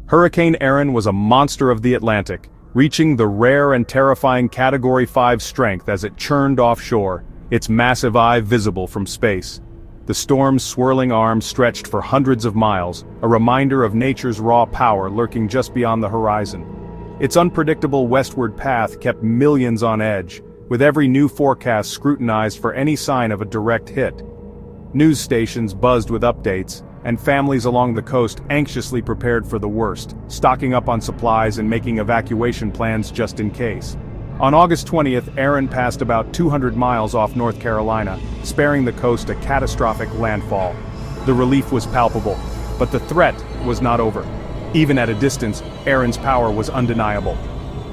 Hurricane Erin was a monster of the Atlantic, reaching the rare and terrifying Category 5 strength as it churned offshore, its massive eye visible from space. The storm's swirling arms stretched for hundreds of miles, a reminder of nature's raw power lurking just beyond the horizon. Its unpredictable westward path kept millions on edge, with every new forecast scrutinized for any sign of a direct hit. News stations buzzed with updates, and families along the coast anxiously prepared for the worst, stocking up on supplies and making evacuation plans just in case. On August 20th, Erin passed about 200 miles off North Carolina, sparing the coast a catastrophic landfall. The relief was palpable, but the threat was not over. Even at a distance, Erin's power was undeniable.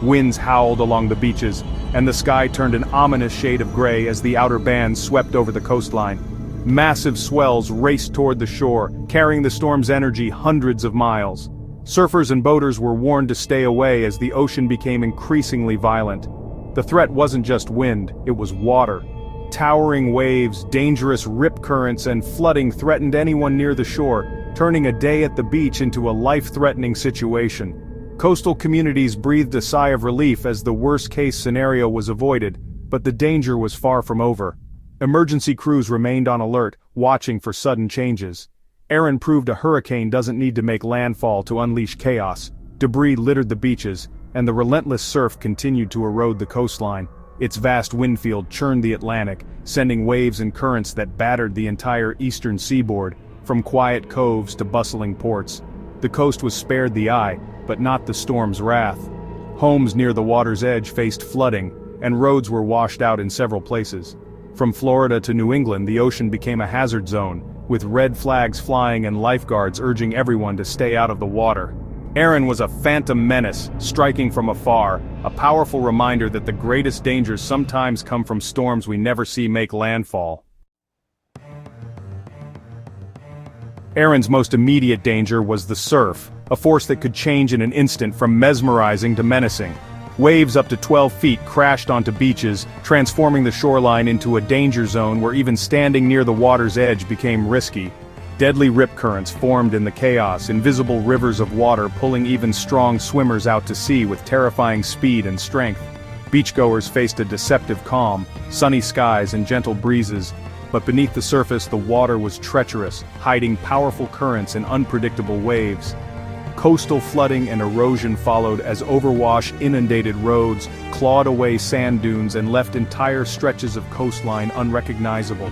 Winds howled along the beaches, and the sky turned an ominous shade of gray as the outer bands swept over the coastline. Massive swells raced toward the shore, carrying the storm's energy hundreds of miles. Surfers and boaters were warned to stay away as the ocean became increasingly violent. The threat wasn't just wind, it was water. Towering waves, dangerous rip currents, and flooding threatened anyone near the shore, turning a day at the beach into a life-threatening situation. Coastal communities breathed a sigh of relief as the worst-case scenario was avoided, but the danger was far from over. Emergency crews remained on alert, watching for sudden changes. Erin proved a hurricane doesn't need to make landfall to unleash chaos. Debris littered the beaches, and the relentless surf continued to erode the coastline. Its vast wind field churned the Atlantic, sending waves and currents that battered the entire eastern seaboard, from quiet coves to bustling ports. The coast was spared the eye, but not the storm's wrath. Homes near the water's edge faced flooding, and roads were washed out in several places. From Florida to New England, the ocean became a hazard zone, with red flags flying and lifeguards urging everyone to stay out of the water. Erin was a phantom menace, striking from afar, a powerful reminder that the greatest dangers sometimes come from storms we never see make landfall. Erin's most immediate danger was the surf, a force that could change in an instant from mesmerizing to menacing. Waves up to 12 feet crashed onto beaches, transforming the shoreline into a danger zone where even standing near the water's edge became risky. Deadly rip currents formed in the chaos, invisible rivers of water pulling even strong swimmers out to sea with terrifying speed and strength. Beachgoers faced a deceptive calm, sunny skies and gentle breezes, but beneath the surface the water was treacherous, hiding powerful currents and unpredictable waves. Coastal flooding and erosion followed as overwash inundated roads, clawed away sand dunes and left entire stretches of coastline unrecognizable.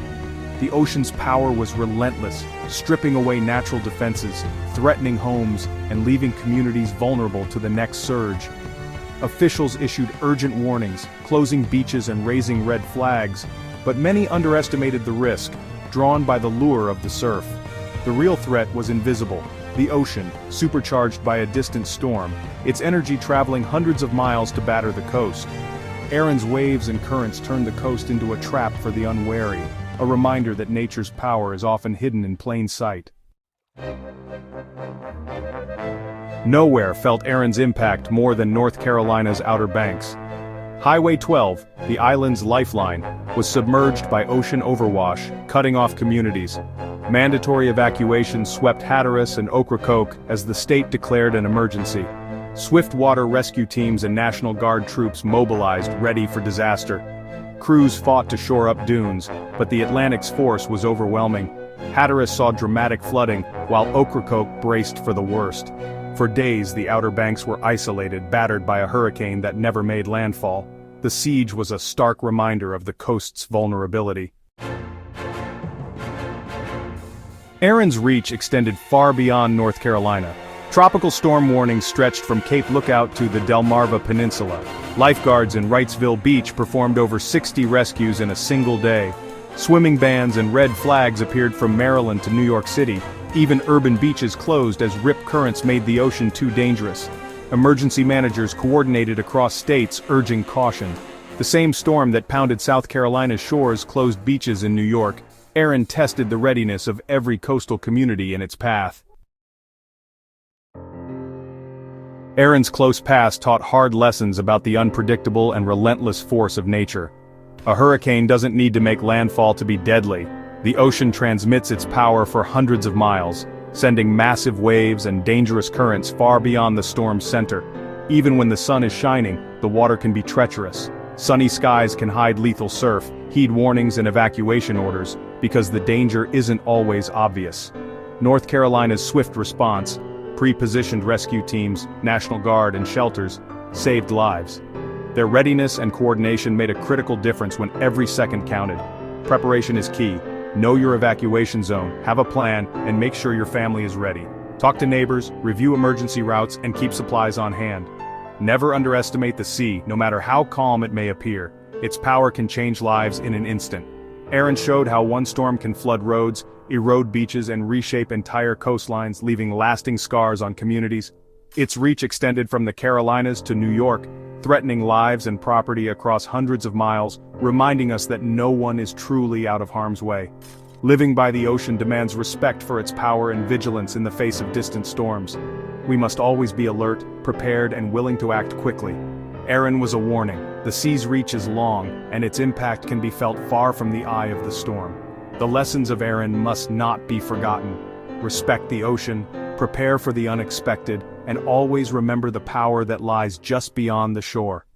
The ocean's power was relentless, stripping away natural defenses, threatening homes, and leaving communities vulnerable to the next surge. Officials issued urgent warnings, closing beaches and raising red flags, but many underestimated the risk, drawn by the lure of the surf. The real threat was invisible. The ocean, supercharged by a distant storm, its energy traveling hundreds of miles to batter the coast. Erin's waves and currents turned the coast into a trap for the unwary, a reminder that nature's power is often hidden in plain sight. Nowhere felt Erin's impact more than North Carolina's Outer Banks. Highway 12, the island's lifeline, was submerged by ocean overwash, cutting off communities. Mandatory evacuations swept Hatteras and Ocracoke as the state declared an emergency. Swift water rescue teams and National Guard troops mobilized, ready for disaster. Crews fought to shore up dunes, but the Atlantic's force was overwhelming. Hatteras saw dramatic flooding, while Ocracoke braced for the worst. For days, the Outer Banks were isolated, battered by a hurricane that never made landfall. The siege was a stark reminder of the coast's vulnerability. Erin's reach extended far beyond North Carolina. Tropical storm warnings stretched from Cape Lookout to the Delmarva Peninsula. Lifeguards in Wrightsville Beach performed over 60 rescues in a single day. Swimming bans and red flags appeared from Maryland to New York City. Even urban beaches closed as rip currents made the ocean too dangerous. Emergency managers coordinated across states, urging caution. The same storm that pounded South Carolina's shores closed beaches in New York. Erin tested the readiness of every coastal community in its path. Erin's close past taught hard lessons about the unpredictable and relentless force of nature. A hurricane doesn't need to make landfall to be deadly. The ocean transmits its power for hundreds of miles, sending massive waves and dangerous currents far beyond the storm's center. Even when the sun is shining, the water can be treacherous. Sunny skies can hide lethal surf, heed warnings and evacuation orders, because the danger isn't always obvious. North Carolina's swift response, pre-positioned rescue teams, National Guard and shelters, saved lives. Their readiness and coordination made a critical difference when every second counted. Preparation is key. Know your evacuation zone, have a plan, and make sure your family is ready. Talk to neighbors, review emergency routes, and keep supplies on hand. Never underestimate the sea, no matter how calm it may appear. Its power can change lives in an instant. Erin showed how one storm can flood roads, erode beaches, and reshape entire coastlines, leaving lasting scars on communities. Its reach extended from the Carolinas to New York, threatening lives and property across hundreds of miles, reminding us that no one is truly out of harm's way. Living by the ocean demands respect for its power and vigilance in the face of distant storms. We must always be alert, prepared, and willing to act quickly. Erin was a warning. The sea's reach is long, and its impact can be felt far from the eye of the storm. The lessons of Erin must not be forgotten. Respect the ocean, prepare for the unexpected, and always remember the power that lies just beyond the shore.